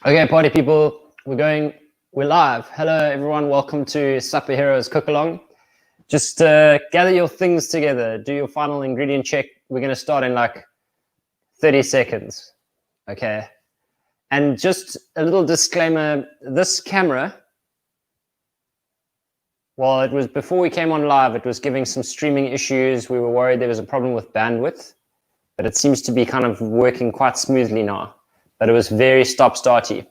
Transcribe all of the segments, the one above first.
Okay, party people, we're live. Hello, everyone. Welcome to Supper Heroes Cookalong. Just gather your things together. Do your final ingredient check. We're going to start in like 30 seconds. Okay. And just a little disclaimer, this camera, well, it was before we came on live, it was giving some streaming issues. We were worried there was a problem with bandwidth, but it seems to be kind of working quite smoothly now. But it was very stop-starty.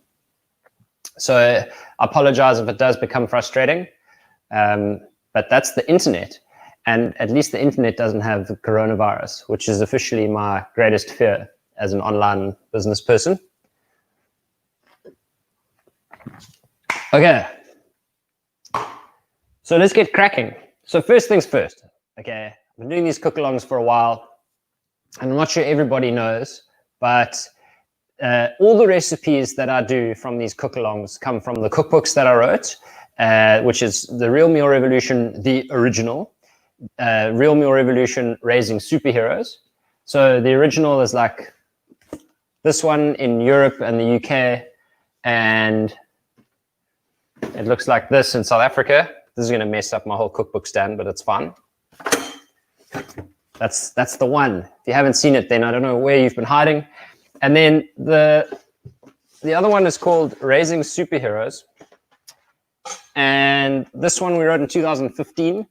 So I apologize if it does become frustrating, but that's the internet. And at least the internet doesn't have the coronavirus, which is officially my greatest fear as an online business person. Okay. So let's get cracking. So first things first, okay? I've been doing these cook-alongs for a while, and I'm not sure everybody knows, but all the recipes that I do from these cook-alongs come from the cookbooks that I wrote, which is the Real Meal Revolution, the original, Real Meal Revolution, Raising Superheroes. So the original is like this one in Europe and the UK, and it looks like this in South Africa. This is going to mess up my whole cookbook stand, but it's fun. That's the one. If you haven't seen it, then I don't know where you've been hiding. And then the other one is called Raising Superheroes. And this one we wrote in 2015.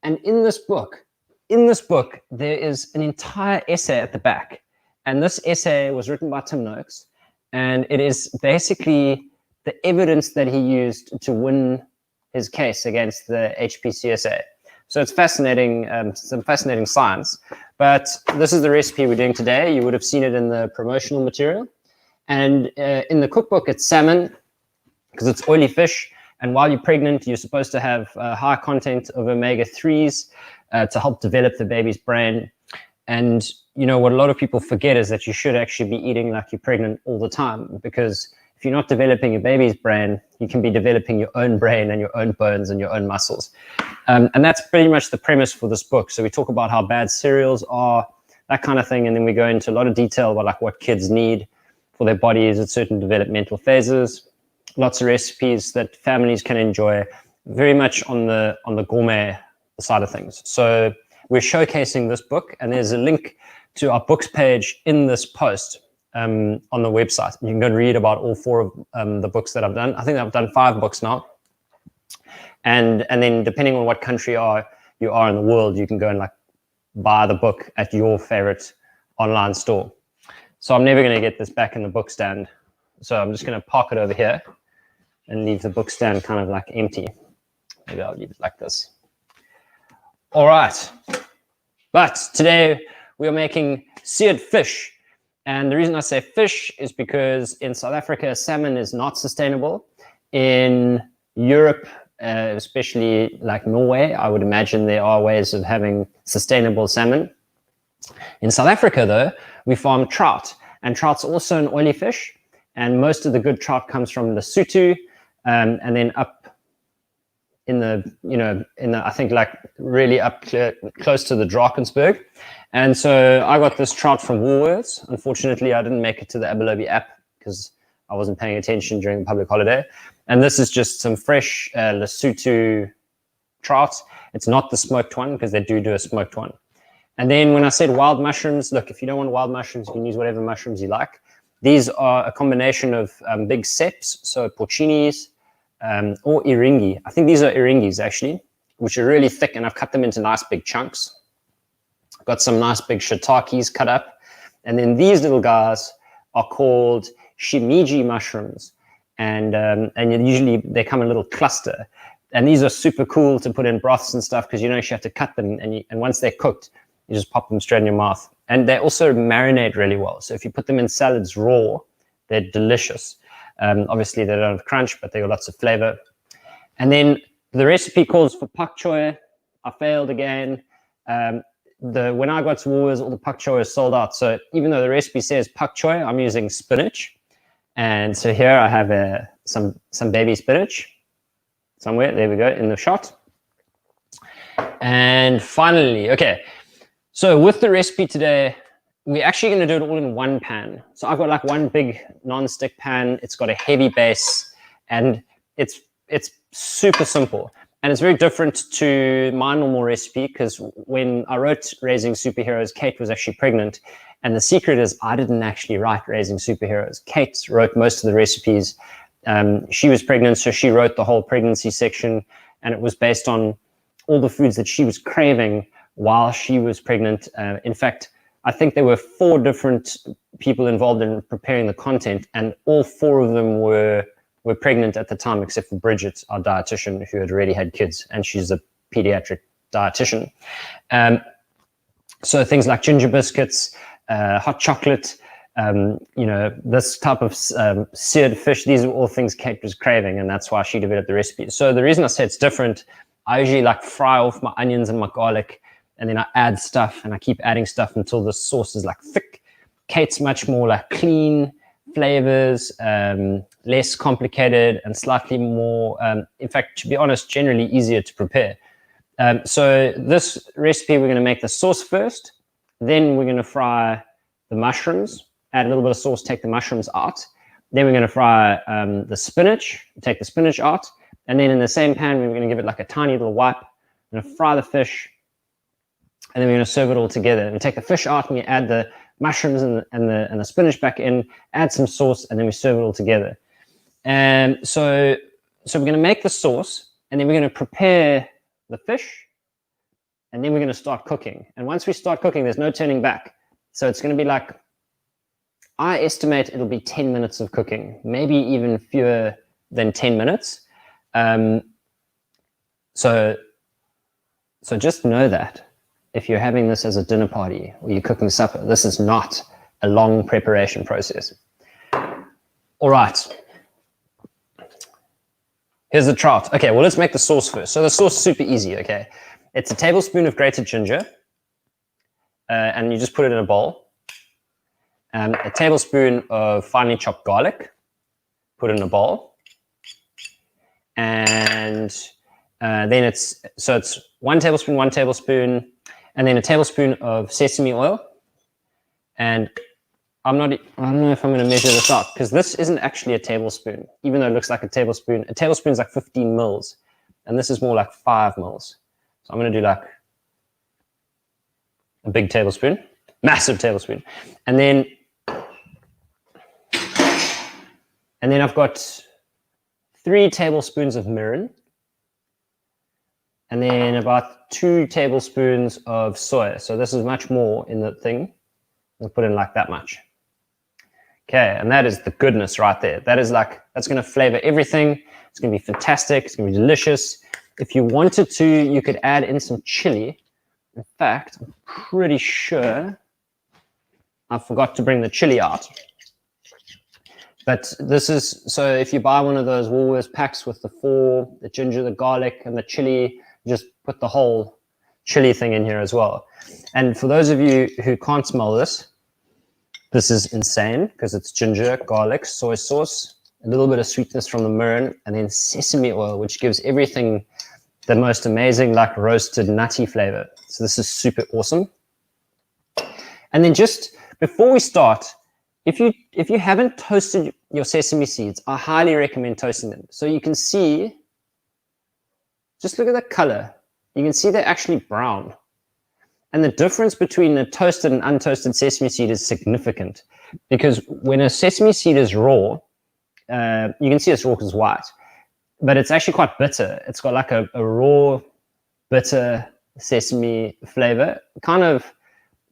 And in this book, there is an entire essay at the back. And this essay was written by Tim Noakes. And it is basically the evidence that he used to win his case against the HPCSA. So it's fascinating, some fascinating science. But this is the recipe we're doing today. You would have seen it in the promotional material. And in the cookbook, it's salmon, because it's oily fish. And while you're pregnant, you're supposed to have high content of omega-3s to help develop the baby's brain. And you know what a lot of people forget is that you should actually be eating like you're pregnant all the time, because if you're not developing your baby's brain, you can be developing your own brain and your own bones and your own muscles. And that's pretty much the premise for this book. So we talk about how bad cereals are, that kind of thing. And then we go into a lot of detail about like what kids need for their bodies at certain developmental phases. Lots of recipes that families can enjoy, very much on the gourmet side of things. So we're showcasing this book, and there's a link to our books page in this post on the website. You can go and read about all four of the books that I've done. I think I've done 5 books now. And then depending on what country you are in the world, you can go and like buy the book at your favorite online store. So I'm never going to get this back in the book stand. So I'm just going to park it over here and leave the book stand kind of like empty. Maybe I'll leave it like this. All right. But today we are making seared fish. And the reason I say fish is because in South Africa, salmon is not sustainable. In Europe, especially like Norway, I would imagine there are ways of having sustainable salmon. In South Africa, though, we farm trout. And trout's also an oily fish. And most of the good trout comes from Lesotho, and then up in the, I think like really up close to the Drakensberg. And so I got this trout from Woolworths. Unfortunately, I didn't make it to the Abalobi App because I wasn't paying attention during the public holiday. And this is just some fresh Lesotho trout. It's not the smoked one, because they do a smoked one. And then when I said wild mushrooms, look, if you don't want wild mushrooms, you can use whatever mushrooms you like. These are a combination of big ceps, so porcinis, or iringi. I think these are iringis, actually, which are really thick, and I've cut them into nice big chunks. Got some nice big shiitakes cut up. And then these little guys are called shimiji mushrooms. And usually they come in a little cluster. And these are super cool to put in broths and stuff, because you actually have to cut them. And once they're cooked, you just pop them straight in your mouth. And they also marinate really well. So if you put them in salads raw, they're delicious. Obviously, they don't have crunch, but they got lots of flavor. And then the recipe calls for Bok Choi. I failed again. When I got to Woolworths, all the Bok Choi is sold out. So even though the recipe says Bok Choi, I'm using spinach. And so here I have some baby spinach somewhere. There we go, in the shot. And finally, okay. So with the recipe today, we're actually going to do it all in one pan. So I've got like one big non-stick pan. It's got a heavy base, and it's super simple. And it's very different to my normal recipe, because when I wrote Raising Superheroes, Kate was actually pregnant. And the secret is I didn't actually write Raising Superheroes. Kate wrote most of the recipes. She was pregnant, so she wrote the whole pregnancy section, and it was based on all the foods that she was craving while she was pregnant. In fact, I think there were 4 different people involved in preparing the content, and all 4 of them were pregnant at the time, except for Bridget, our dietitian, who had already had kids, and she's a pediatric dietitian. So things like ginger biscuits, hot chocolate, this type of seared fish, these are all things Kate was craving, and that's why she developed the recipe. So the reason I say it's different, I usually like fry off my onions and my garlic, and then I add stuff, and I keep adding stuff until the sauce is like thick. Kate's much more like clean flavors, less complicated, and slightly more, in fact, to be honest, generally easier to prepare. So this recipe, we're going to make the sauce first, then we're going to fry the mushrooms, add a little bit of sauce, take the mushrooms out. Then we're going to fry the spinach, take the spinach out, and then in the same pan, we're going to give it like a tiny little wipe. We're going to fry the fish, and then we're going to serve it all together. And we take the fish out, and we add the mushrooms and the spinach back in, add some sauce, and then we serve it all together. And so we're going to make the sauce, and then we're going to prepare the fish, and then we're going to start cooking. And once we start cooking, there's no turning back. So it's going to be like, I estimate it'll be 10 minutes of cooking, maybe even fewer than 10 minutes. So just know that if you're having this as a dinner party or you're cooking supper, this is not a long preparation process. All right. Here's the trout. Okay, well, let's make the sauce first. So the sauce is super easy, okay? It's a tablespoon of grated ginger, and you just put it in a bowl. A tablespoon of finely chopped garlic, put it in a bowl. And then it's 1 tablespoon, and then a tablespoon of sesame oil. And I don't know if I'm going to measure this out, because this isn't actually a tablespoon, even though it looks like a tablespoon. A tablespoon is like 15 mils, and this is more like 5 mils. So I'm going to do like a big tablespoon, massive tablespoon. And then I've got 3 tablespoons of mirin, and then about 2 tablespoons of soy. So this is much more in the thing. I'll put in like that much. Okay, and that is the goodness right there. That's going to flavor everything. It's going to be fantastic. It's going to be delicious. If you wanted to, you could add in some chili. In fact, I'm pretty sure I forgot to bring the chili out. But this is, so if you buy one of those Woolworths packs with the ginger, the garlic, and the chili, just put the whole chili thing in here as well. And for those of you who can't smell this, this is insane, because it's ginger, garlic, soy sauce, a little bit of sweetness from the mirin, and then sesame oil, which gives everything the most amazing, like roasted, nutty flavor. So this is super awesome. And then just before we start, if you haven't toasted your sesame seeds, I highly recommend toasting them. So you can see, just look at the color. You can see they're actually brown. And the difference between the toasted and untoasted sesame seed is significant, because when a sesame seed is raw, you can see it's raw because it's white, but it's actually quite bitter. It's got like a raw, bitter sesame flavor. Kind of,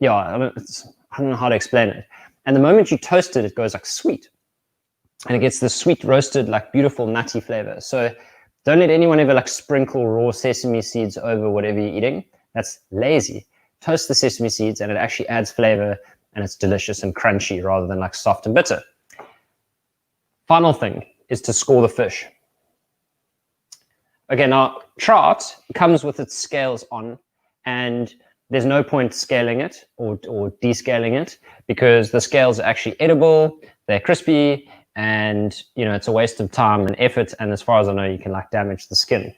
yeah, I don't know how to explain it. And the moment you toast it, it goes like sweet. And it gets this sweet, roasted, like beautiful, nutty flavor. So don't let anyone ever like sprinkle raw sesame seeds over whatever you're eating. That's lazy. Toast the sesame seeds, and it actually adds flavor, and it's delicious and crunchy rather than like soft and bitter. Final thing is to score the fish. Okay, now trout comes with its scales on, and there's no point scaling it or descaling it, because the scales are actually edible, they're crispy, and it's a waste of time and effort, and as far as I know, you can like damage the skin.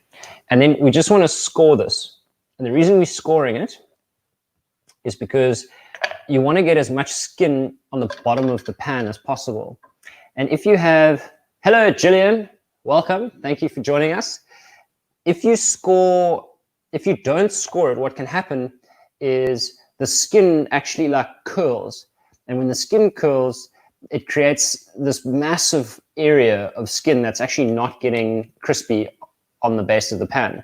And then we just want to score this. And the reason we're scoring it is because you want to get as much skin on the bottom of the pan as possible. And if you have, hello, Gillian, welcome. Thank you for joining us. If you don't score it, what can happen is the skin actually like curls. And when the skin curls, it creates this massive area of skin that's actually not getting crispy on the base of the pan.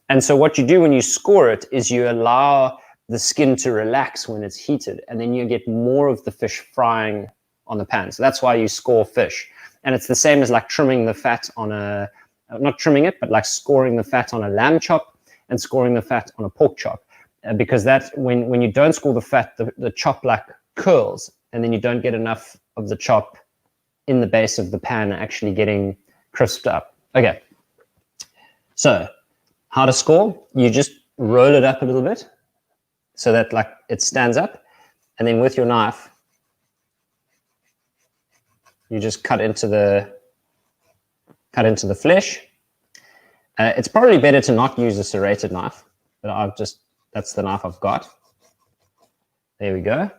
And so what you do when you score it is you allow the skin to relax when it's heated, and then you get more of the fish frying on the pan. So that's why you score fish. And it's the same as like trimming the fat on not trimming it, but like scoring the fat on a lamb chop and scoring the fat on a pork chop. Because that when you don't score the fat, the chop like curls, and then you don't get enough of the chop in the base of the pan actually getting crisped up. Okay, so how to score? You just roll it up a little bit so that like it stands up, and then with your knife, you just cut into the flesh. It's probably better to not use a serrated knife, but that's the knife I've got. There we go.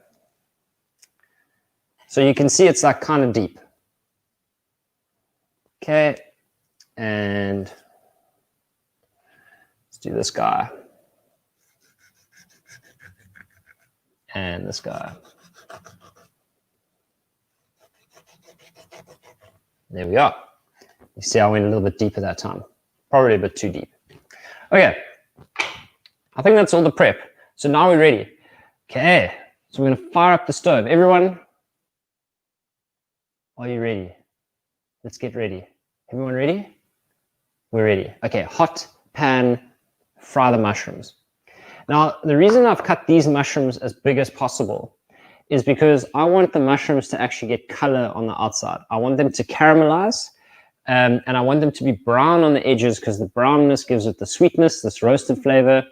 So you can see it's like kind of deep. Okay, and let's do this guy. And this guy. There we are. You see I went a little bit deeper that time. Probably a bit too deep. Okay, I think that's all the prep. So now we're ready. Okay, so we're gonna fire up the stove. Everyone, are you ready? Let's get ready. Everyone ready? We're ready. Okay, hot pan, fry the mushrooms. Now, the reason I've cut these mushrooms as big as possible is because I want the mushrooms to actually get color on the outside. I want them to caramelize, and I want them to be brown on the edges because the brownness gives it the sweetness, this roasted flavor,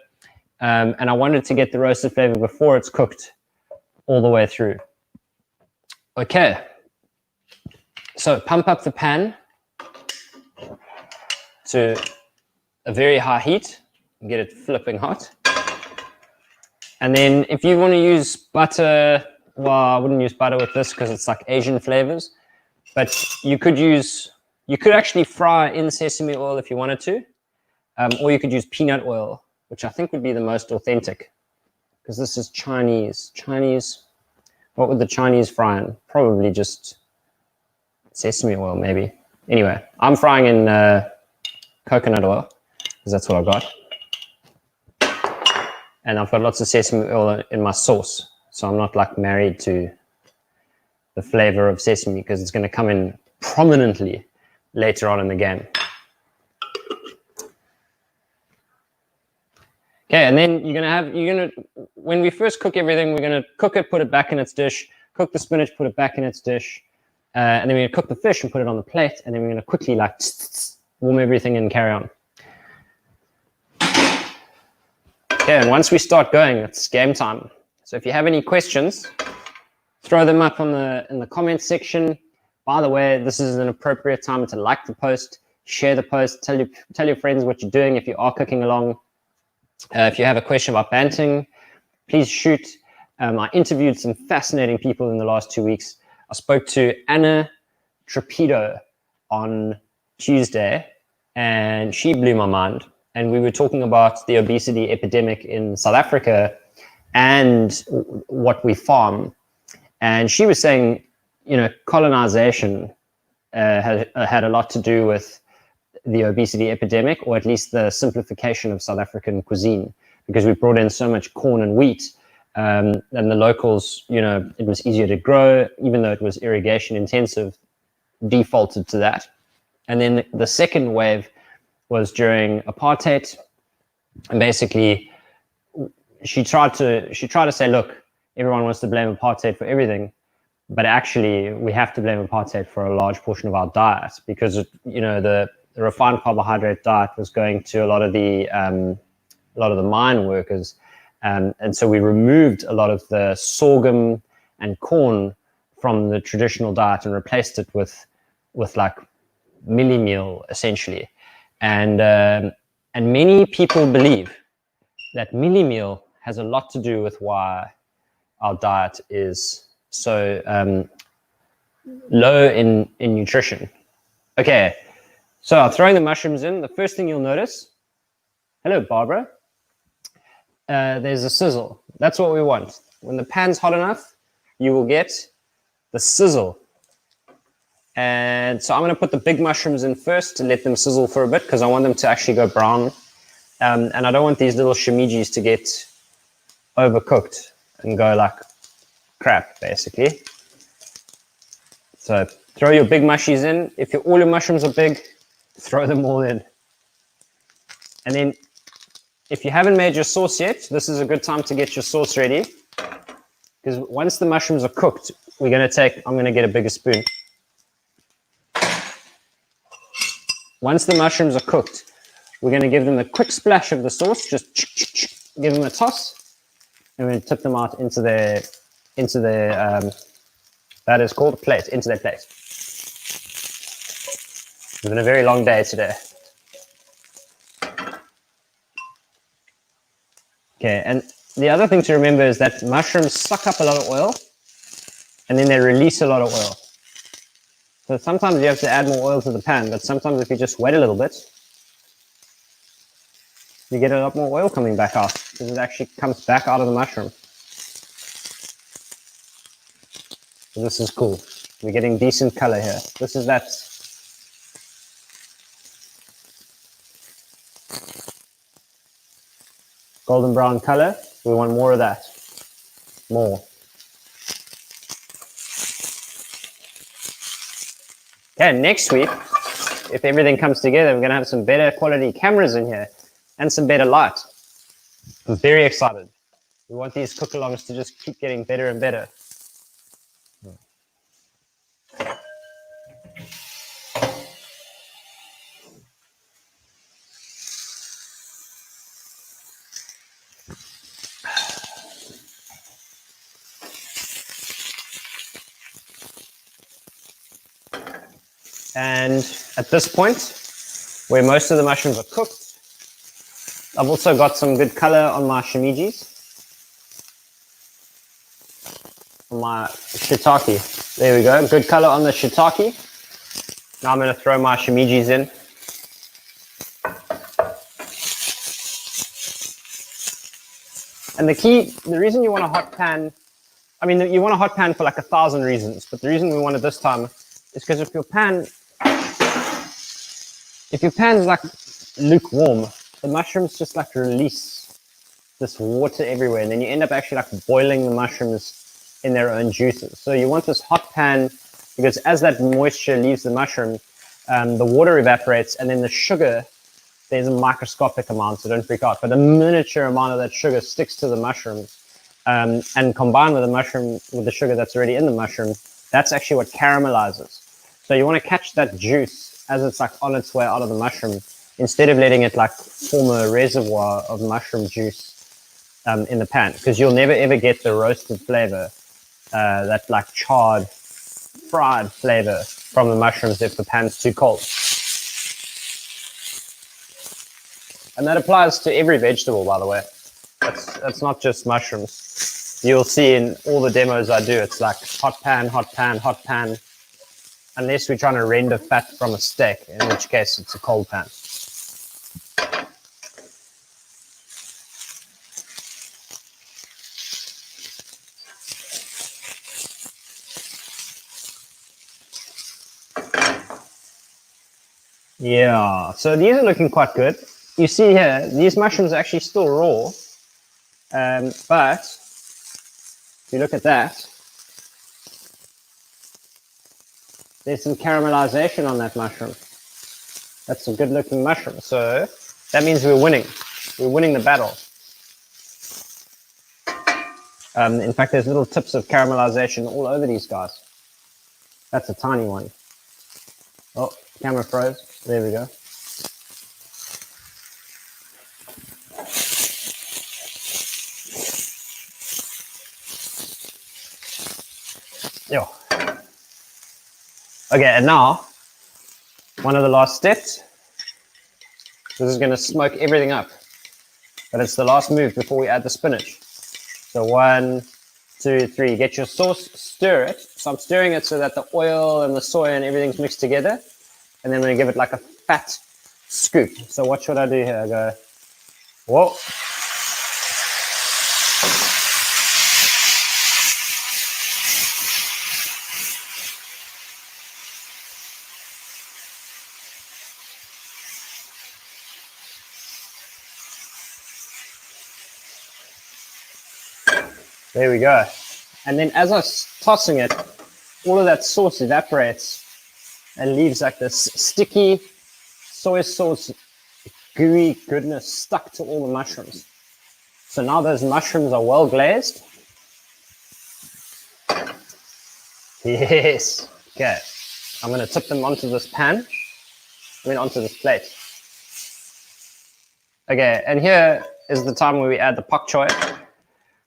and I wanted to get the roasted flavor before it's cooked all the way through. Okay. So pump up the pan to a very high heat and get it flipping hot. And then if you want to use butter, well, I wouldn't use butter with this because it's like Asian flavors, but you could actually fry in sesame oil if you wanted to, or you could use peanut oil, which I think would be the most authentic because this is Chinese. What would the Chinese fry in? Probably just sesame oil, maybe. Anyway, I'm frying in coconut oil because that's what I've got. And I've got lots of sesame oil in my sauce. So I'm not like married to the flavor of sesame because it's going to come in prominently later on in the game. Okay, and then when we first cook everything, we're going to cook it, put it back in its dish, cook the spinach, put it back in its dish. And then we're going to cook the fish and put it on the plate. And then we're going to quickly like warm everything and carry on. Okay, and once we start going, it's game time. So if you have any questions, throw them up in the comments section. By the way, this is an appropriate time to like the post, share the post, tell your friends what you're doing if you are cooking along. If you have a question about banting, please shoot. I interviewed some fascinating people in the last 2 weeks. I spoke to Anna Trapido on Tuesday, and she blew my mind. And we were talking about the obesity epidemic in South Africa and what we farm. And she was saying, colonization had a lot to do with the obesity epidemic, or at least the simplification of South African cuisine, because we brought in so much corn and wheat. And the locals, it was easier to grow, even though it was irrigation intensive, defaulted to that. And then the second wave was during apartheid. And basically, she tried to say, look, everyone wants to blame apartheid for everything, but actually we have to blame apartheid for a large portion of our diet because, the refined carbohydrate diet was going to a lot of the mine workers. And so we removed a lot of the sorghum and corn from the traditional diet and replaced it with like millie meal, essentially. And many people believe that millie meal has a lot to do with why our diet is so low in nutrition. Okay, so throwing the mushrooms in, the first thing you'll notice, hello, Barbara, there's a sizzle. That's what we want. When the pan's hot enough, you will get the sizzle. And so I'm going to put the big mushrooms in first to let them sizzle for a bit because I want them to actually go brown. And I don't want these little shimijis to get overcooked and go like crap, basically. So throw your big mushies in. If all your mushrooms are big, throw them all in. And then if you haven't made your sauce yet, this is a good time to get your sauce ready. Because once the mushrooms are cooked, I'm going to get a bigger spoon. Once the mushrooms are cooked, we're going to give them a quick splash of the sauce, just give them a toss, and we're going to tip them out into their that is called a plate, into their plate. It's been a very long day today. Okay, and the other thing to remember is that mushrooms suck up a lot of oil, and then they release a lot of oil. So sometimes you have to add more oil to the pan, but sometimes if you just wait a little bit, you get a lot more oil coming back out because it actually comes back out of the mushroom. So this is cool. We're getting decent color here. This is that golden brown color. We want more of that. More. Okay, next week, if everything comes together, we're going to have some better quality cameras in here and some better light. I'm very excited. We want these cookalongs to just keep getting better and better. And at this point, where most of the mushrooms are cooked, I've also got some good color on my shimijis, on my shiitake. There we go, good color on the shiitake. Now I'm going to throw my shimijis in. And the reason you want a hot pan, I mean, you want a hot pan for like 1,000 reasons, but the reason we want it this time is because if your pan's like lukewarm, the mushrooms just like release this water everywhere, and then you end up actually like boiling the mushrooms in their own juices. So you want this hot pan because as that moisture leaves the mushroom, the water evaporates, and then the sugar, there's a microscopic amount, so don't freak out, but a miniature amount of that sugar sticks to the mushrooms, and combined with the sugar that's already in the mushroom, that's actually what caramelizes. So you want to catch that juice as it's like on its way out of the mushroom, instead of letting it like form a reservoir of mushroom juice in the pan, because you'll never ever get the roasted flavor, that like charred, fried flavor from the mushrooms if the pan's too cold. And that applies to every vegetable, by the way. That's not just mushrooms. You'll see in all the demos I do, it's like hot pan, hot pan, hot pan. Unless we're trying to render fat from a steak, in which case it's a cold pan. Yeah, so these are looking quite good. You see here, these mushrooms are actually still raw, but if you look at that, there's some caramelization on that mushroom. That's a good looking mushroom. So that means we're winning. We're winning the battle. In fact, there's little tips of caramelization all over these guys. That's a tiny one. Oh, camera froze. There we go. Yo. Okay, and now, one of the last steps. This is going to smoke everything up. But it's the last move before we add the spinach. So 1, 2, 3. Get your sauce, stir it. So I'm stirring it so that the oil and the soy and everything's mixed together. And then I'm going to give it like a fat scoop. So watch what I do here. I go, whoa. There we go. And then as I'm tossing it, all of that sauce evaporates and leaves like this sticky soy sauce gooey goodness stuck to all the mushrooms. So now those mushrooms are well glazed. Yes. Okay. I'm going to tip them onto this pan. Onto this plate. Okay, and here is the time where we add the Bok Choi.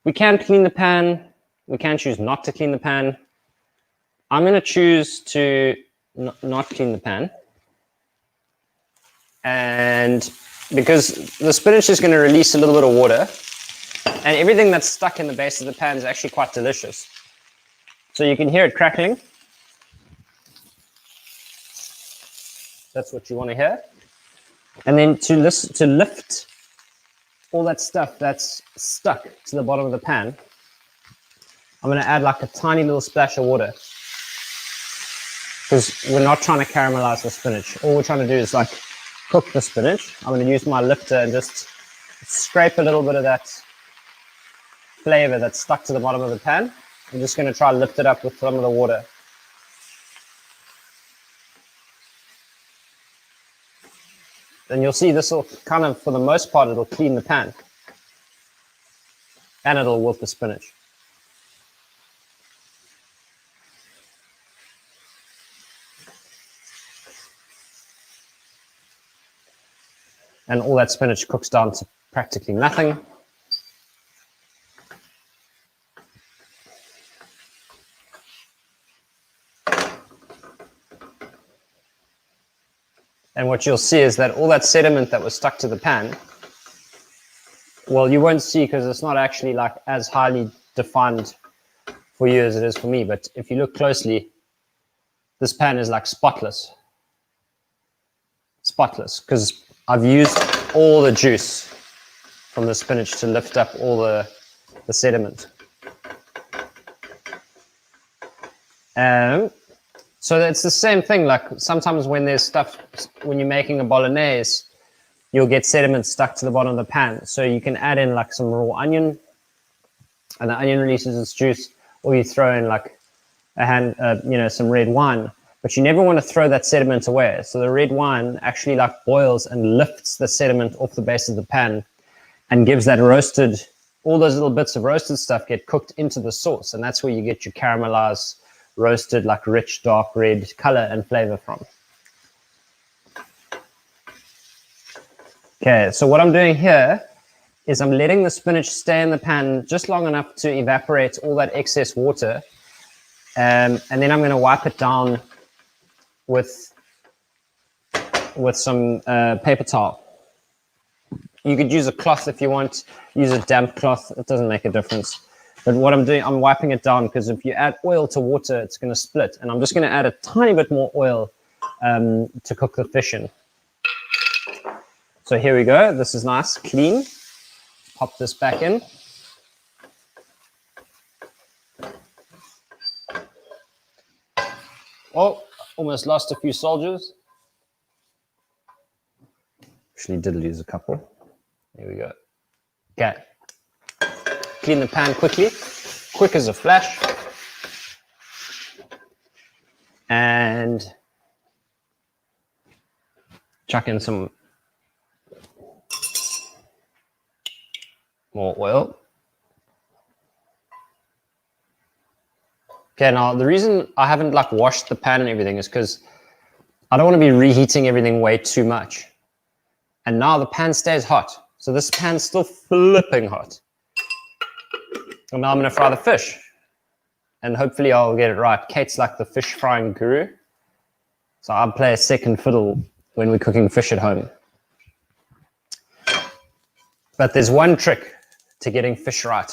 We can clean the pan. We can choose not to clean the pan. I'm going to choose to not clean the pan. And because the spinach is going to release a little bit of water, and everything that's stuck in the base of the pan is actually quite delicious. So you can hear it crackling. That's what you want to hear. And then to lift all that stuff that's stuck to the bottom of the pan, I'm going to add like a tiny little splash of water, because we're not trying to caramelize the spinach. All we're trying to do is like cook the spinach. I'm going to use my lifter and just scrape a little bit of that flavor that's stuck to the bottom of the pan. I'm just going to try to lift it up with some of the water. And you'll see this will kind of, for the most part, it'll clean the pan. And it'll wilt the spinach. And all that spinach cooks down to practically nothing. And what you'll see is that all that sediment that was stuck to the pan, well, you won't see because it's not actually like as highly defined for you as it is for me. But if you look closely, this pan is like spotless. Spotless, because I've used all the juice from the spinach to lift up all the sediment. So it's the same thing, like sometimes when there's stuff, when you're making a bolognese, you'll get sediment stuck to the bottom of the pan. So you can add in like some raw onion, and the onion releases its juice, or you throw in like some red wine, but you never want to throw that sediment away. So the red wine actually like boils and lifts the sediment off the base of the pan and gives that roasted, all those little bits of roasted stuff get cooked into the sauce. And that's where you get your caramelized, roasted, like rich, dark red color and flavor from. Okay, so what I'm doing here is I'm letting the spinach stay in the pan just long enough to evaporate all that excess water. And then I'm going to wipe it down with some paper towel. You could use a cloth if you want, use a damp cloth, it doesn't make a difference. But what I'm doing, I'm wiping it down, because if you add oil to water, it's going to split. And I'm just going to add a tiny bit more oil to cook the fish in. So here we go. This is nice, clean. Pop this back in. Oh, almost lost a few soldiers. Actually did lose a couple. There we go. Okay. Clean the pan quickly, quick as a flash. And chuck in some more oil. Okay, now the reason I haven't like washed the pan and everything is because I don't want to be reheating everything way too much. And now the pan stays hot. So this pan's still flipping hot. And now I'm going to fry the fish. And hopefully I'll get it right. Kate's like the fish frying guru. So I'll play a second fiddle when we're cooking fish at home. But there's one trick to getting fish right.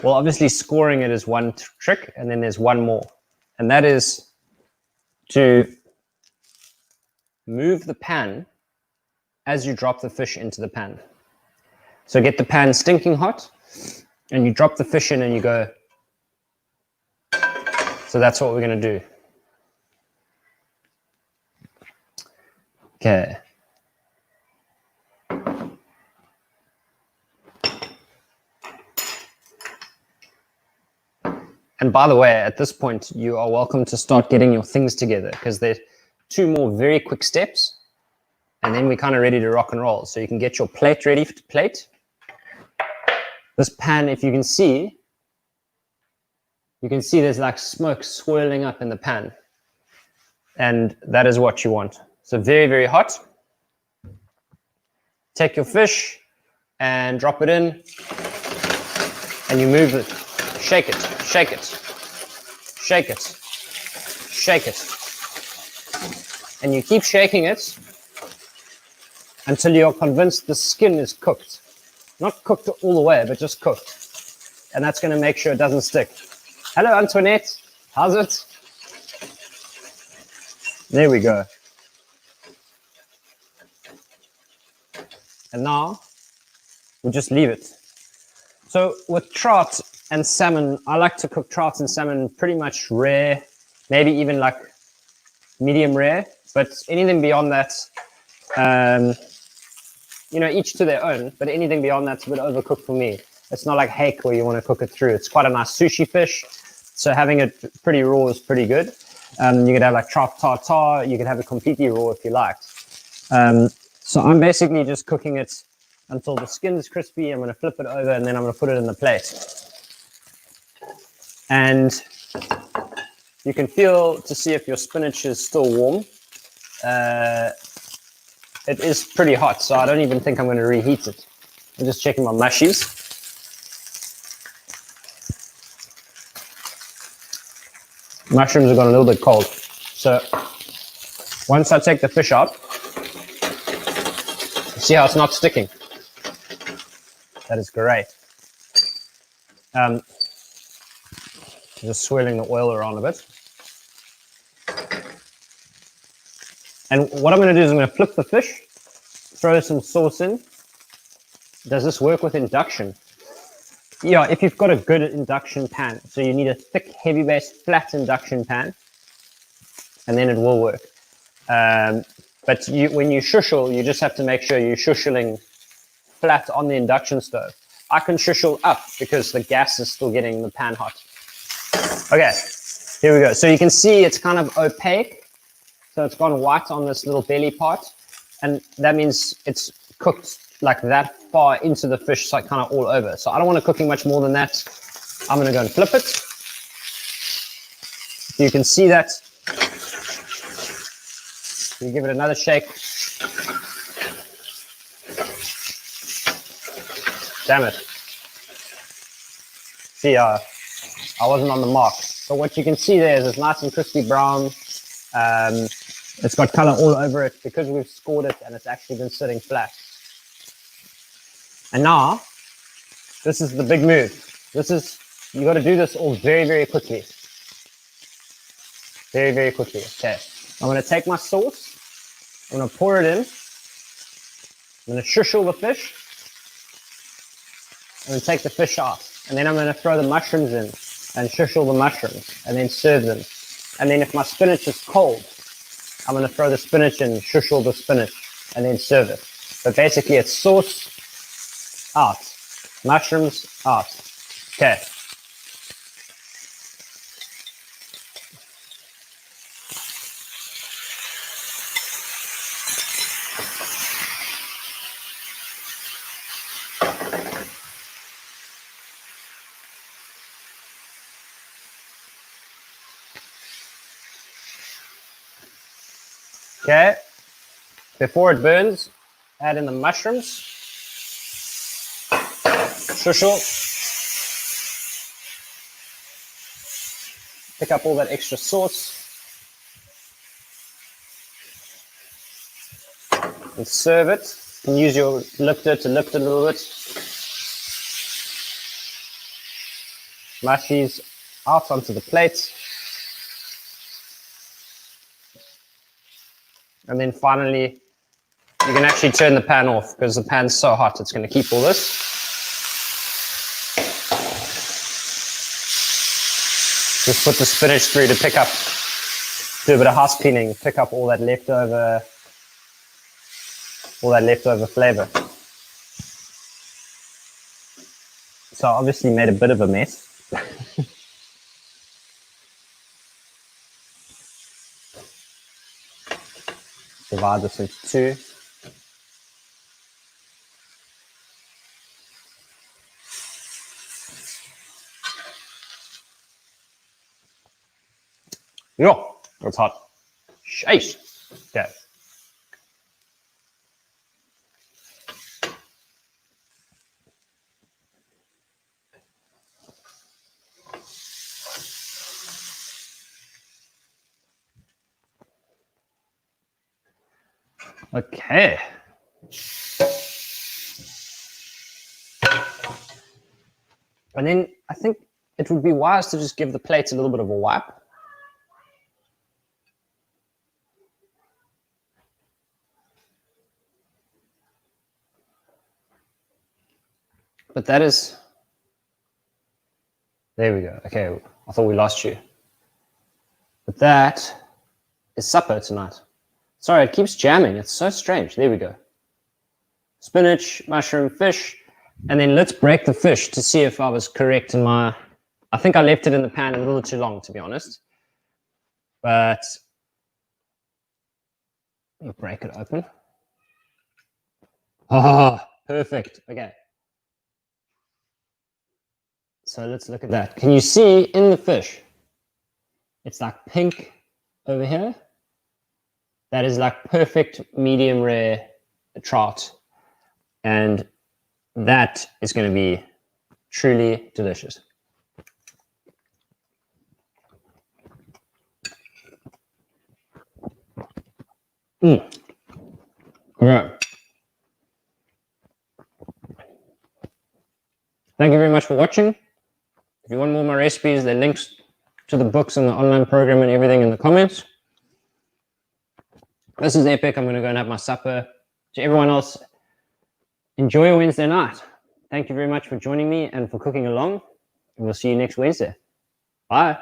Well, obviously scoring it is one trick, and then there's one more, and that is to move the pan as you drop the fish into the pan. So get the pan stinking hot, and you drop the fish in and you go. So that's what we're going to do. Okay. And by the way, at this point, you are welcome to start getting your things together, because there's 2 more very quick steps, and then we're kind of ready to rock and roll. So you can get your plate ready to plate. This pan, if you can see there's like smoke swirling up in the pan, and that is what you want. So very, very hot. Take your fish and drop it in, and you move it. Shake it, shake it, shake it, shake it. And you keep shaking it until you're convinced the skin is cooked. Not cooked all the way, but just cooked. And that's going to make sure it doesn't stick. Hello, Antoinette. How's it? There we go. And now we'll just leave it. So with trout and salmon, I like to cook trout and salmon pretty much rare, maybe even like medium rare, but anything beyond that, you know, each to their own, but anything beyond that's a bit overcooked for me. It's not like hake where you want to cook it through. It's quite a nice sushi fish, so having it pretty raw is pretty good. You could have like trout tartare, you could have it completely raw if you liked. So I'm basically just cooking it until the skin is crispy. I'm going to flip it over, and then I'm going to put it in the plate. And you can feel to see if your spinach is still warm. It is pretty hot, so I don't even think I'm going to reheat it. I'm just checking my mushies. Mushrooms have got a little bit cold. So once I take the fish out, see how it's not sticking? That is great. Just swirling the oil around a bit. And what I'm going to do is I'm going to flip the fish, throw some sauce in. Does this work with induction? Yeah, if you've got a good induction pan. So you need a thick, heavy base, flat induction pan, and then it will work. But when you shushel, you just have to make sure you're shusheling flat on the induction stove. I can shushel up because the gas is still getting the pan hot. Okay, here we go. So you can see it's kind of opaque. So it's gone white on this little belly part. And that means it's cooked like that far into the fish, so kind of all over. So I don't want it cooking much more than that. I'm going to go and flip it. You can see that. You give it another shake. Damn it. See, I wasn't on the mark. So what you can see there is it's nice and crispy brown. It's got color all over it because we've scored it and it's actually been sitting flat. And now, this is the big move. You got to do this all very, very quickly. Very, very quickly. Okay. I'm going to take my sauce. I'm going to pour it in. I'm going to shushel the fish. I'm going to take the fish out. And then I'm going to throw the mushrooms in and shushel the mushrooms and then serve them. And then if my spinach is cold, I'm going to throw the spinach in, shushel the spinach, and then serve it. But basically it's sauce out, mushrooms out. Okay. Okay, before it burns, add in the mushrooms, shushel, pick up all that extra sauce, and serve it. You can use your lifter to lift it a little bit. smash these out onto the plate. And then finally, you can actually turn the pan off because the pan's so hot, it's going to keep all this. Just put the spinach through to pick up, do a bit of house cleaning, pick up all that leftover flavor. So I obviously made a bit of a mess. Divide this into two. Yeah, it's hot. Sheesh. Okay. Okay. And then I think it would be wise to just give the plate a little bit of a wipe. But that is, there we go. Okay, I thought we lost you. But that is supper tonight. Sorry, it keeps jamming. It's so strange. There we go. Spinach, mushroom, fish. And then let's break the fish to see if I was correct in my, I think I left it in the pan a little too long, to be honest. But we'll break it open. Oh, perfect. Okay. So let's look at that. Can you see in the fish? It's like pink over here. That is like perfect medium rare trout. And that is going to be truly delicious. All right. Thank you very much for watching. If you want more of my recipes, there are links to the books and the online program and everything in the comments. This is epic. I'm going to go and have my supper. To everyone else, enjoy your Wednesday night. Thank you very much for joining me and for cooking along. And we'll see you next Wednesday. Bye.